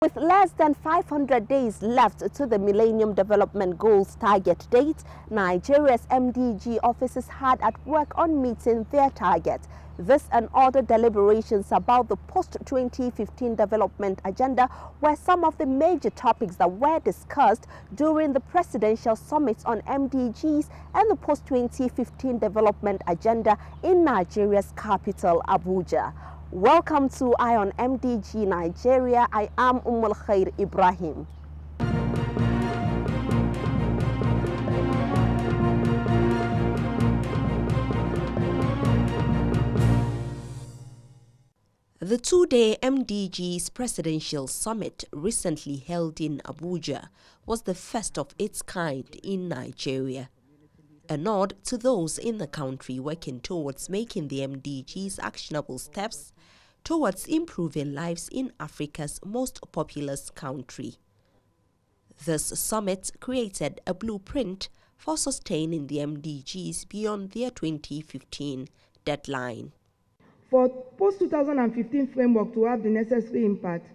With less than 500 days left to the Millennium Development Goals target date, Nigeria's MDG officers hard at work on meeting their target. This and other deliberations about the post-2015 development agenda were some of the major topics that were discussed during the presidential summit on MDGs and the post-2015 development agenda in Nigeria's capital, Abuja. Welcome to Eye on MDG Nigeria. I am Khair Ibrahim. The two-day MDGs Presidential Summit recently held in Abuja was the first of its kind in Nigeria. A nod to those in the country working towards making the MDGs actionable steps towards improving lives in Africa's most populous country. This summit created a blueprint for sustaining the MDGs beyond their 2015 deadline. For post-2015 framework to have the necessary impact,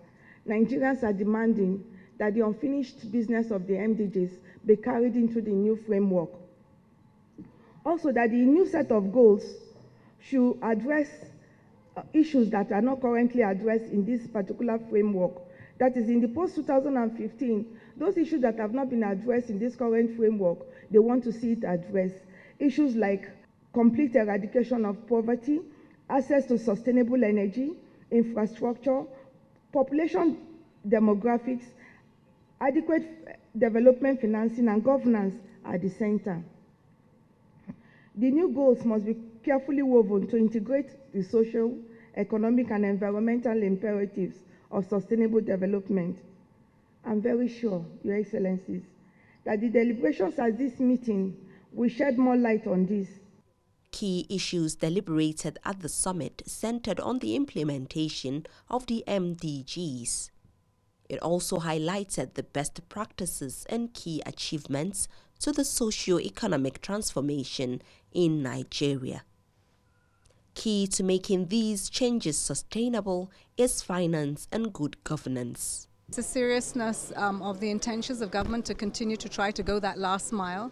Nigerians are demanding that the unfinished business of the MDGs be carried into the new framework. Also, that the new set of goals should address issues that are not currently addressed in this particular framework. That is, in the post-2015, those issues that have not been addressed in this current framework, they want to see it addressed. Issues like complete eradication of poverty, access to sustainable energy, infrastructure, population demographics, adequate development financing, and governance are the center. The new goals must be carefully woven to integrate the social, economic, and environmental imperatives of sustainable development. I'm very sure, Your Excellencies, that the deliberations at this meeting will shed more light on this. Key issues deliberated at the summit centered on the implementation of the MDGs. It also highlighted the best practices and key achievements to the socio-economic transformation in Nigeria. Key to making these changes sustainable is finance and good governance. The seriousness of the intentions of government to continue to try to go that last mile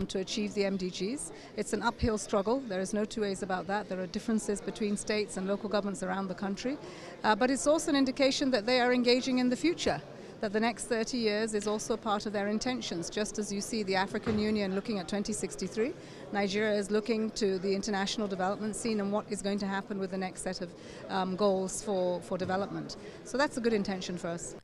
to achieve the MDGs. It's an uphill struggle. There is no two ways about that. There are differences between states and local governments around the country. But it's also an indication that they are engaging in the future, that the next 30 years is also part of their intentions. Just as you see the African Union looking at 2063, Nigeria is looking to the international development scene and what is going to happen with the next set of goals for development. So that's a good intention for us.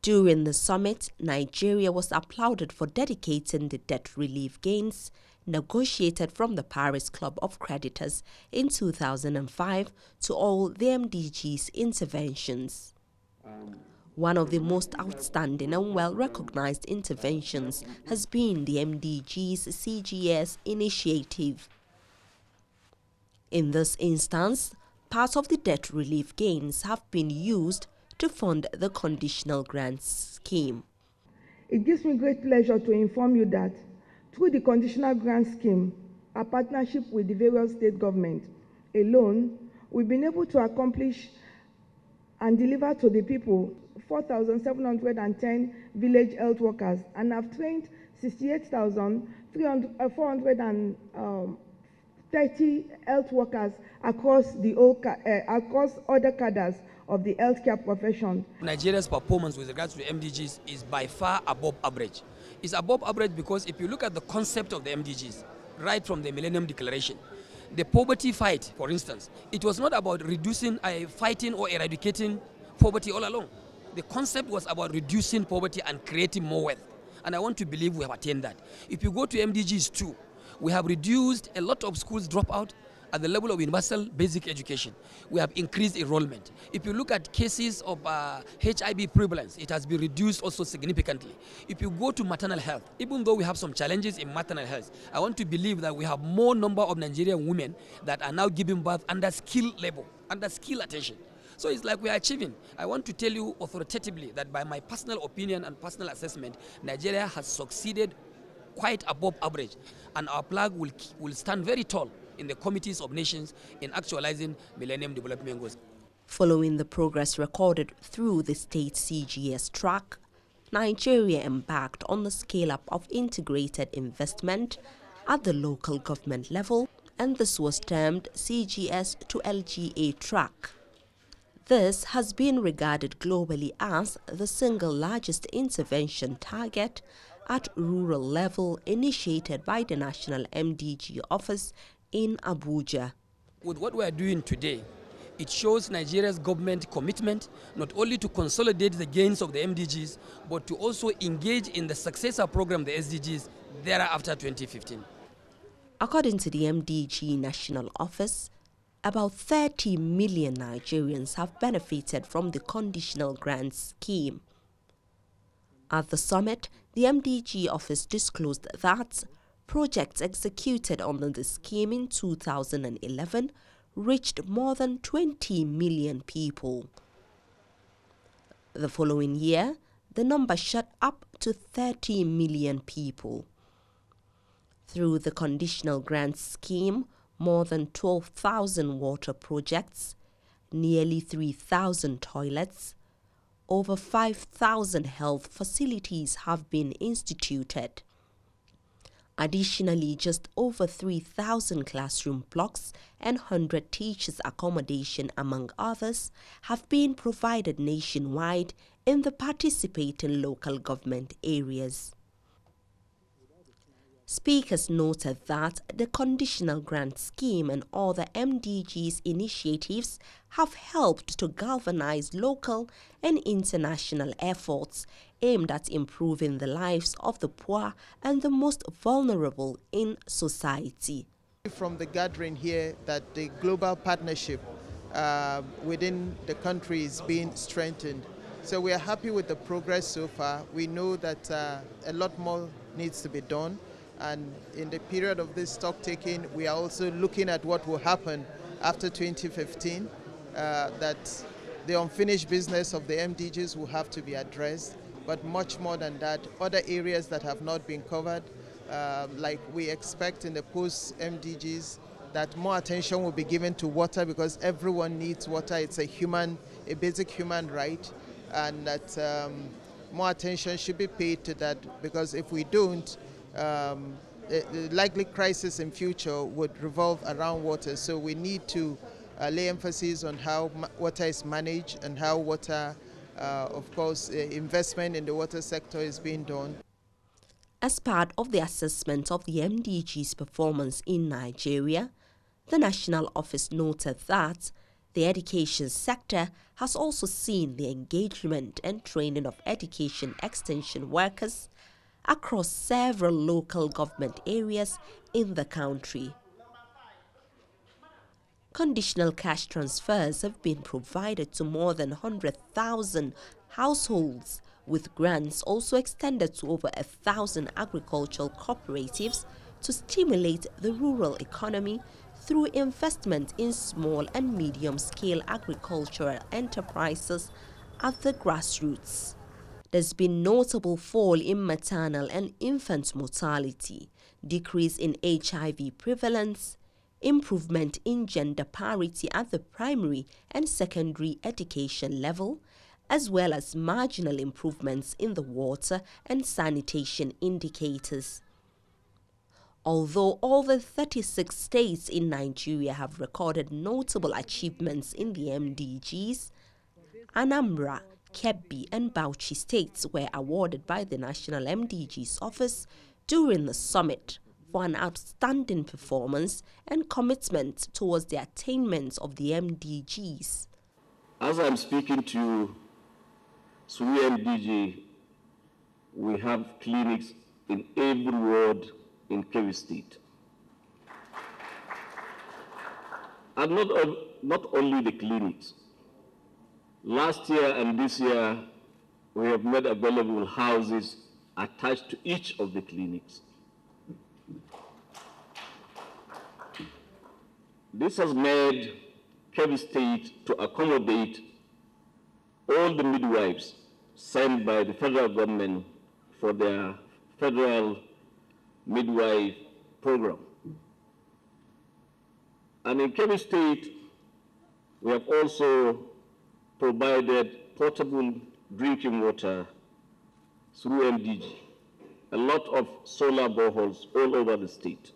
During the summit, Nigeria was applauded for dedicating the debt relief gains negotiated from the Paris Club of Creditors in 2005 to all the MDGs interventions. One of the most outstanding and well-recognized interventions has been the MDGs CGS initiative. In this instance, part of the debt relief gains have been used to fund the conditional grants scheme. It gives me great pleasure to inform you that through the conditional grant scheme, a partnership with the various state governments alone, we've been able to accomplish and deliver to the people 4,710 village health workers and have trained 68,430 health workers across other cadres of the healthcare profession. Nigeria's performance with regards to the MDGs is by far above average. It's above average because if you look at the concept of the MDGs, right from the Millennium Declaration, the poverty fight, for instance, it was not about reducing, fighting or eradicating poverty all along. The concept was about reducing poverty and creating more wealth. And I want to believe we have attained that. If you go to MDGs 2, we have reduced a lot of schools dropout at the level of universal basic education. We have increased enrollment. If you look at cases of HIV prevalence, it has been reduced also significantly. If you go to maternal health, even though we have some challenges in maternal health, I want to believe that we have more number of Nigerian women that are now giving birth under skilled labor, under skilled attention. So it's like we are achieving. I want to tell you authoritatively that by my personal opinion and personal assessment, Nigeria has succeeded quite above average, and our flag will stand very tall in the committees of nations in actualizing Millennium Development Goals. Following the progress recorded through the state CGS track, Nigeria embarked on the scale-up of integrated investment at the local government level, and this was termed CGS to LGA track. This has been regarded globally as the single largest intervention target at rural level initiated by the National MDG office in Abuja. With what we are doing today, it shows Nigeria's government commitment not only to consolidate the gains of the MDGs, but to also engage in the successor program, the SDGs, thereafter 2015. According to the MDG National Office, about 30 million Nigerians have benefited from the conditional grants scheme. At the summit, the MDG office disclosed that projects executed under the scheme in 2011 reached more than 20 million people. The following year, the number shot up to 30 million people. Through the conditional grants scheme, more than 12,000 water projects, nearly 3,000 toilets, over 5,000 health facilities have been instituted. Additionally, just over 3,000 classroom blocks and 100 teachers' accommodation, among others, have been provided nationwide in the participating local government areas. Speakers noted that the conditional grant scheme and other MDGs initiatives have helped to galvanize local and international efforts aimed at improving the lives of the poor and the most vulnerable in society. From the gathering here that the global partnership within the country is being strengthened. So we are happy with the progress so far. We know that a lot more needs to be done. And in the period of this stock taking, we are also looking at what will happen after 2015, that the unfinished business of the MDGs will have to be addressed. But much more than that, other areas that have not been covered, like we expect in the post-MDGs, that more attention will be given to water because everyone needs water. It's a basic human right, and that more attention should be paid to that, because if we don't, the likely crisis in future would revolve around water. So we need to lay emphasis on how water is managed and how water, of course, investment in the water sector is being done. As part of the assessment of the MDG's performance in Nigeria, the National Office noted that the education sector has also seen the engagement and training of education extension workers across several local government areas in the country. Conditional cash transfers have been provided to more than 100,000 households, with grants also extended to over 1,000 agricultural cooperatives to stimulate the rural economy through investment in small and medium-scale agricultural enterprises at the grassroots. There's been notable fall in maternal and infant mortality, decrease in HIV prevalence, improvement in gender parity at the primary and secondary education level, as well as marginal improvements in the water and sanitation indicators. Although all the 36 states in Nigeria have recorded notable achievements in the MDGs, Anambra, Kebbi and Bauchi states were awarded by the National MDGs office during the summit for an outstanding performance and commitment towards the attainment of the MDGs. As I'm speaking to you, through MDG, we have clinics in every ward in Kebbi State. And not only the clinics. Last year and this year, we have made available houses attached to each of the clinics. This has made Kebbi State to accommodate all the midwives sent by the federal government for their federal midwife program. And in Kebbi State, we have also provided portable drinking water through MDG, a lot of solar boreholes all over the state.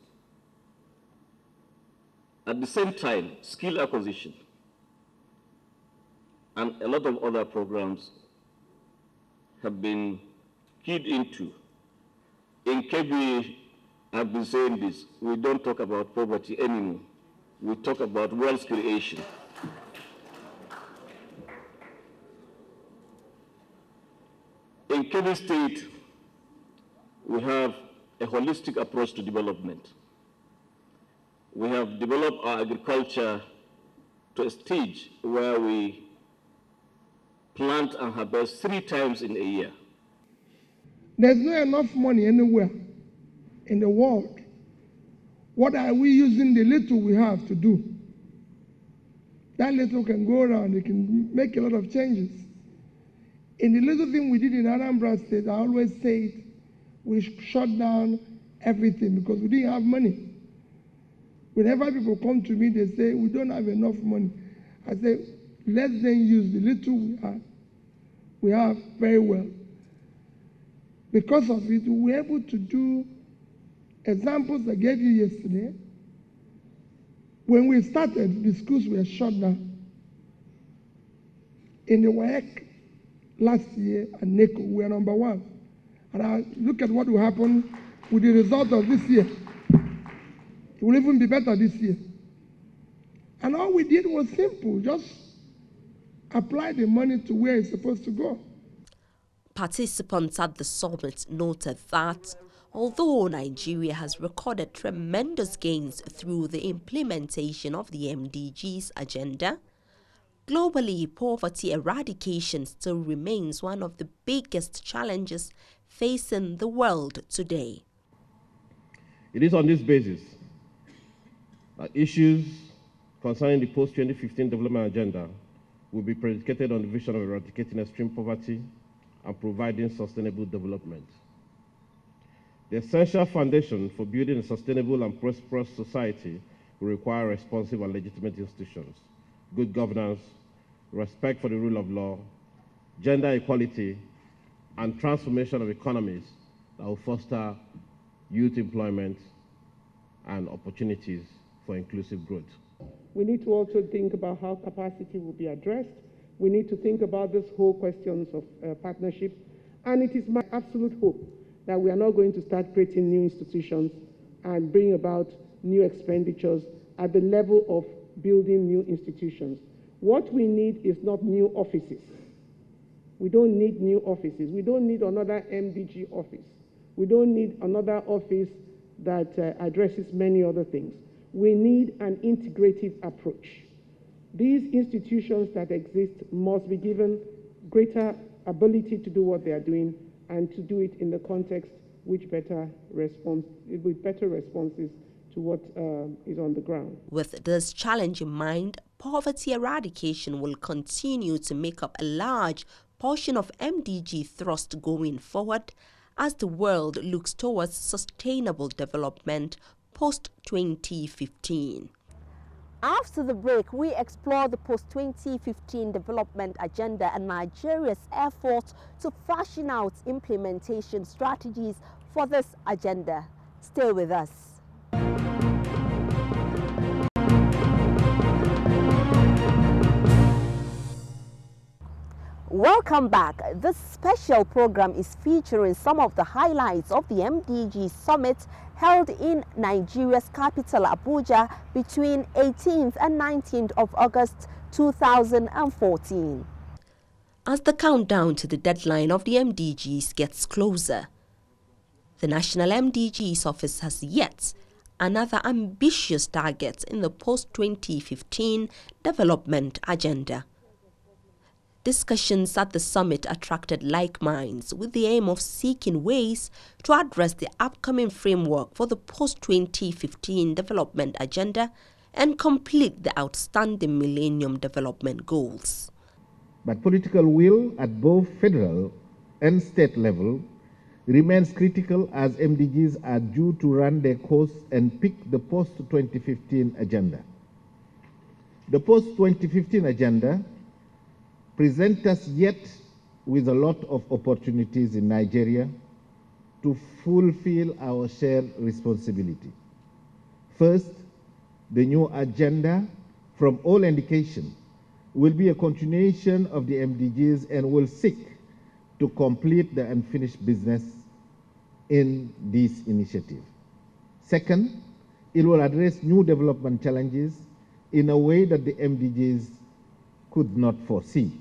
At the same time, skill acquisition and a lot of other programs have been keyed into. In Kebbi, I've been saying this, we don't talk about poverty anymore. We talk about wealth creation. In Kebbi State, we have a holistic approach to development. We have developed our agriculture to a stage where we plant and harvest 3 times in a year. There's not enough money anywhere in the world. What are we using the little we have to do? That little can go around, it can make a lot of changes. In the little thing we did in Anambra State, I always say we shut down everything because we didn't have money. Whenever people come to me, they say, we don't have enough money. I say, let them use the little we have very well. Because of it, we were able to do examples I gave you yesterday. When we started, the schools were shut down. In the WAEC last year at NECO, we were number 1. And I look at what will happen with the result of this year. It will even be better this year. And all we did was simple, just apply the money to where it's supposed to go. Participants at the summit noted that although Nigeria has recorded tremendous gains through the implementation of the MDGs agenda, globally, poverty eradication still remains one of the biggest challenges facing the world today. It is on this basis that issues concerning the post-2015 development agenda will be predicated on the vision of eradicating extreme poverty and providing sustainable development. The essential foundation for building a sustainable and prosperous society will require responsive and legitimate institutions, good governance, respect for the rule of law, gender equality, and transformation of economies that will foster youth employment and opportunities for inclusive growth. We need to also think about how capacity will be addressed. We need to think about this whole questions of partnership. And it is my absolute hope that we are not going to start creating new institutions and bring about new expenditures at the level of building new institutions. What we need is not new offices. We don't need new offices. We don't need another MDG office. We don't need another office that addresses many other things. We need an integrative approach. These institutions that exist must be given greater ability to do what they are doing and to do it in the context with better responses to what is on the ground. With this challenge in mind, poverty eradication will continue to make up a large portion of MDG thrust going forward as the world looks towards sustainable development post-2015. After the break, we explore the post-2015 development agenda and Nigeria's efforts to fashion out implementation strategies for this agenda. Stay with us. Welcome back. This special program is featuring some of the highlights of the MDG Summit held in Nigeria's capital, Abuja, between 18th and 19th of August 2014. As the countdown to the deadline of the MDGs gets closer, the National MDGs Office has yet another ambitious target in the post-2015 development agenda. Discussions at the summit attracted like minds with the aim of seeking ways to address the upcoming framework for the post-2015 development agenda and complete the outstanding Millennium Development Goals. But political will at both federal and state level remains critical as MDGs are due to run their course and pick the post-2015 agenda. The post-2015 agenda present us yet with a lot of opportunities in Nigeria to fulfill our shared responsibility. First, the new agenda, from all indication, will be a continuation of the MDGs and will seek to complete the unfinished business in this initiative. Second, it will address new development challenges in a way that the MDGs could not foresee.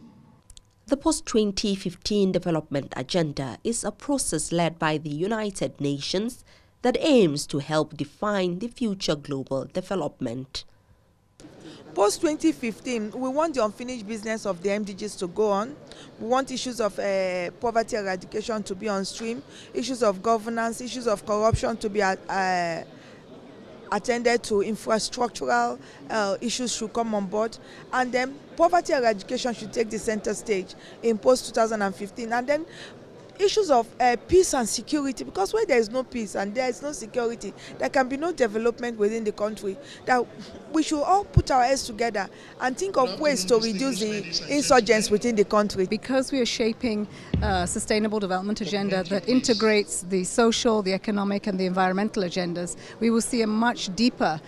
The post-2015 development agenda is a process led by the United Nations that aims to help define the future global development. Post-2015, we want the unfinished business of the MDGs to go on. We want issues of poverty eradication to be on stream, issues of governance, issues of corruption to be attended to, infrastructural issues should come on board, and then poverty eradication should take the center stage in post-2015, and then issues of peace and security, because where there is no peace and there is no security, there can be no development within the country. That we should all put our heads together and think of ways to reduce the insurgents within the country. Because we are shaping a sustainable development agenda that integrates the social, the economic and the environmental agendas, we will see a much deeper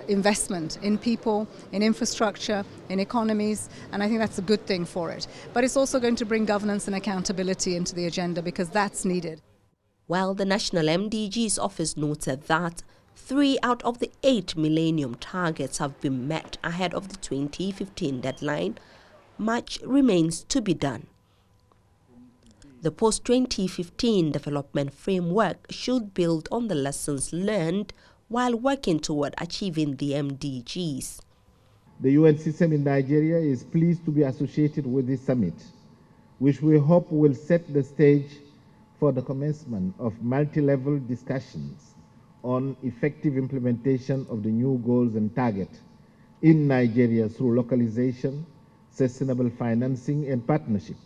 investment in people, in infrastructure, in economies, and I think that's a good thing for it. But it's also going to bring governance and accountability into the agenda, because that's needed. While the National MDGs Office noted that 3 out of the 8 Millennium targets have been met ahead of the 2015 deadline, much remains to be done. The post-2015 development framework should build on the lessons learned while working toward achieving the MDGs. The UN system in Nigeria is pleased to be associated with this summit, which we hope will set the stage for the commencement of multi-level discussions on effective implementation of the new goals and targets in Nigeria through localization, sustainable financing, and partnership.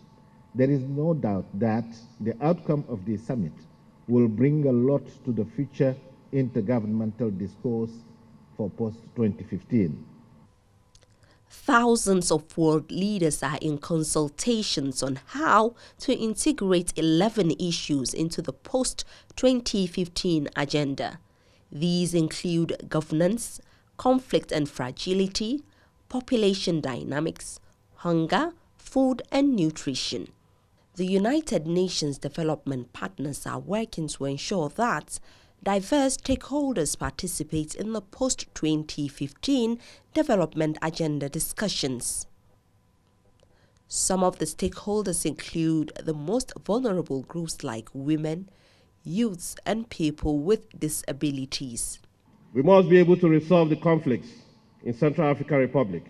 There is no doubt that the outcome of this summit will bring a lot to the future intergovernmental discourse for post-2015. Thousands of world leaders are in consultations on how to integrate 11 issues into the post-2015 agenda. These include governance, conflict and fragility, population dynamics, hunger, food and nutrition. The United Nations development partners are working to ensure that diverse stakeholders participate in the post-2015 development agenda discussions. Some of the stakeholders include the most vulnerable groups like women, youths, and people with disabilities. We must be able to resolve the conflicts in Central African Republic,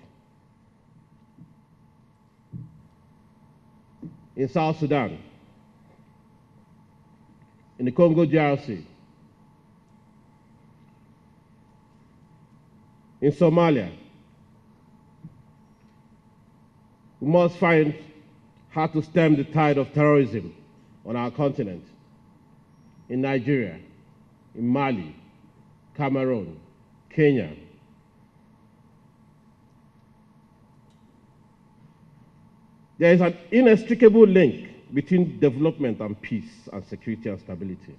in South Sudan, in the Congo DRC, in Somalia. We must find how to stem the tide of terrorism on our continent, in Nigeria, in Mali, Cameroon, Kenya. There is an inextricable link between development and peace and security and stability.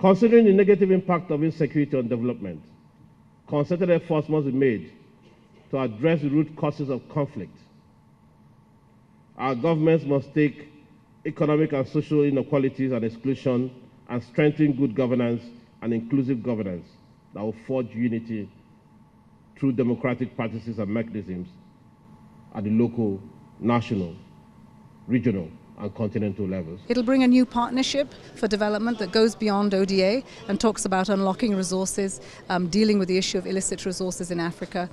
Considering the negative impact of insecurity on development, concerted efforts must be made to address the root causes of conflict. Our governments must take economic and social inequalities and exclusion and strengthen good governance and inclusive governance that will forge unity through democratic practices and mechanisms at the local, national, regional, and continental levels. It'll bring a new partnership for development that goes beyond ODA and talks about unlocking resources, dealing with the issue of illicit resources in Africa,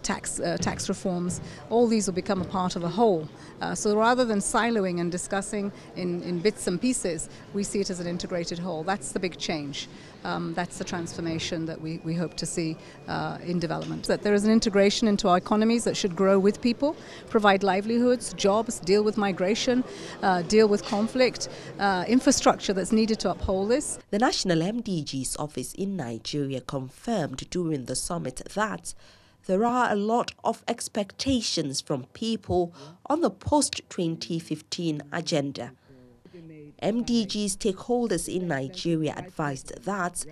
tax reforms. All these will become a part of a whole. So rather than siloing and discussing in bits and pieces, we see it as an integrated whole. That's the big change. That's the transformation that we hope to see in development. That there is an integration into our economies that should grow with people, provide livelihoods, jobs, deal with migration, deal with conflict, infrastructure that's needed to uphold this. The National MDGs Office in Nigeria confirmed during the summit that there are a lot of expectations from people on the post-2015 agenda. MDG stakeholders in Nigeria advised that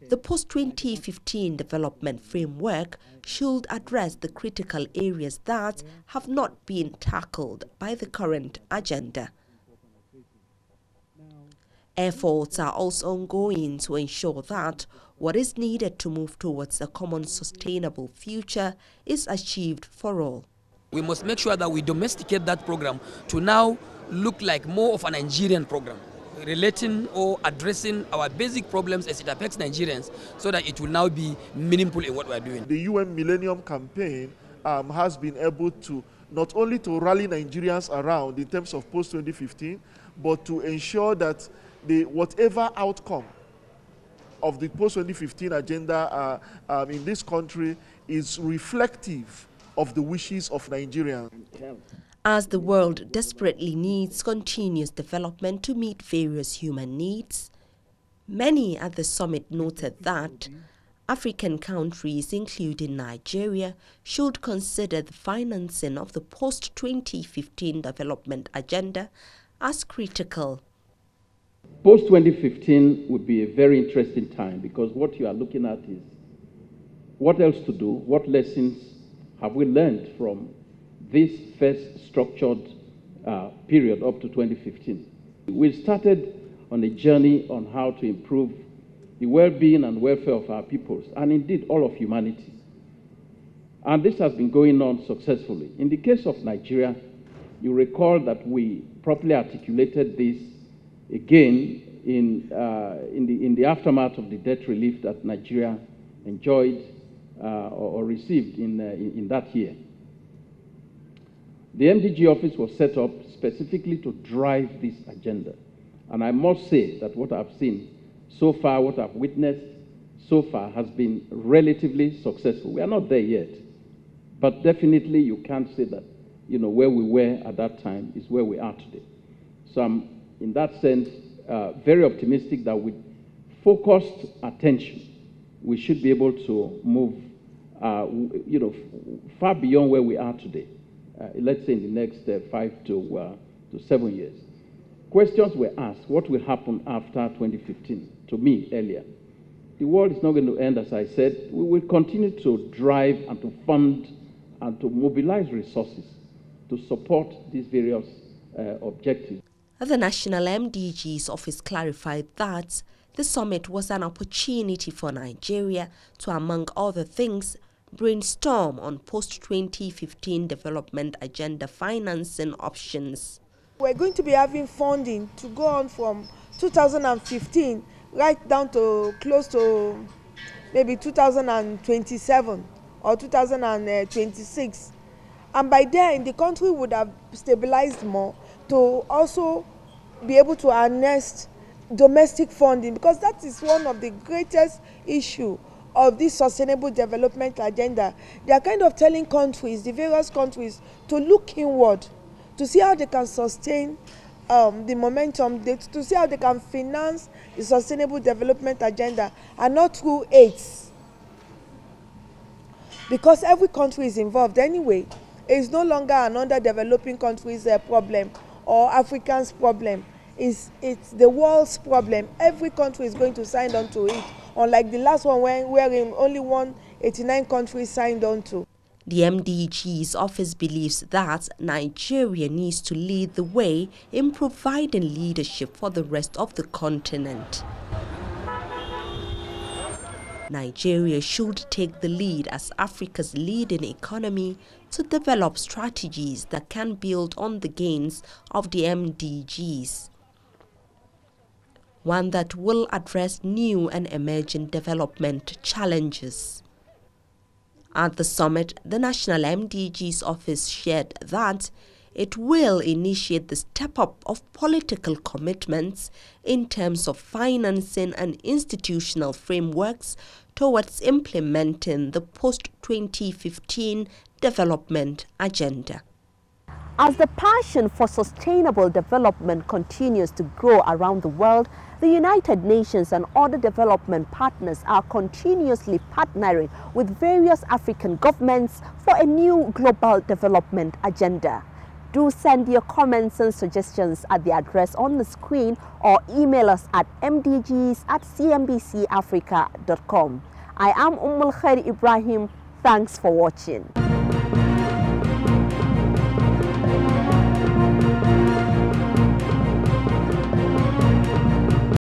the post-2015 development framework should address the critical areas that have not been tackled by the current agenda. Efforts are also ongoing to ensure that what is needed to move towards a common sustainable future is achieved for all. We must make sure that we domesticate that program to now look like more of a Nigerian program, relating or addressing our basic problems as it affects Nigerians, so that it will now be meaningful in what we are doing. The UN Millennium Campaign has been able to not only to rally Nigerians around in terms of post-2015, but to ensure that whatever outcome of the post-2015 agenda in this country is reflective of the wishes of Nigerians. As the world desperately needs continuous development to meet various human needs, many at the summit noted that African countries, including Nigeria, should consider the financing of the post-2015 development agenda as critical. Post-2015 would be a very interesting time, because what you are looking at is what else to do, what lessons have we learned from this first structured period up to 2015. We started on a journey on how to improve the well-being and welfare of our peoples, and indeed all of humanity. And this has been going on successfully. In the case of Nigeria, you recall that we properly articulated this again in the aftermath of the debt relief that Nigeria enjoyed or received in that year. The MDG office was set up specifically to drive this agenda. And I must say that what I've seen so far, what I've witnessed so far, has been relatively successful. We are not there yet, but definitely you can't say that, where we were at that time is where we are today. So I'm, in that sense, very optimistic that with focused attention, we should be able to move, far beyond where we are today. Let's say in the next 5 to 7 years. Questions were asked, what will happen after 2015? To me, earlier. The world is not going to end, as I said. We will continue to drive and to fund and to mobilize resources to support these various objectives. The National MDGs office clarified that the summit was an opportunity for Nigeria to, among other things, brainstorm on post-2015 development agenda financing options. We're going to be having funding to go on from 2015 right down to close to maybe 2027 or 2026. And by then, the country would have stabilized more to also be able to harness domestic funding, because that is one of the greatest issues of this sustainable development agenda. They are kind of telling countries, the various countries, to look inward, to see how they can sustain the momentum, to see how they can finance the sustainable development agenda, and not through aids. Because every country is involved anyway. It's no longer an underdeveloping country's problem or Africans' problem. It's the world's problem. Every country is going to sign on to it, unlike the last one wherein only 189 countries signed on to. The MDG's office believes that Nigeria needs to lead the way in providing leadership for the rest of the continent. Nigeria should take the lead as Africa's leading economy to develop strategies that can build on the gains of the MDGs. One that will address new and emerging development challenges. At the summit, the National MDGs office shared that it will initiate the step-up of political commitments in terms of financing and institutional frameworks towards implementing the post-2015 development agenda. As the passion for sustainable development continues to grow around the world, the United Nations and other development partners are continuously partnering with various African governments for a new global development agenda. Do send your comments and suggestions at the address on the screen or email us at mdgs@cnbcafrica.com. I am Khair Ibrahim. Thanks for watching.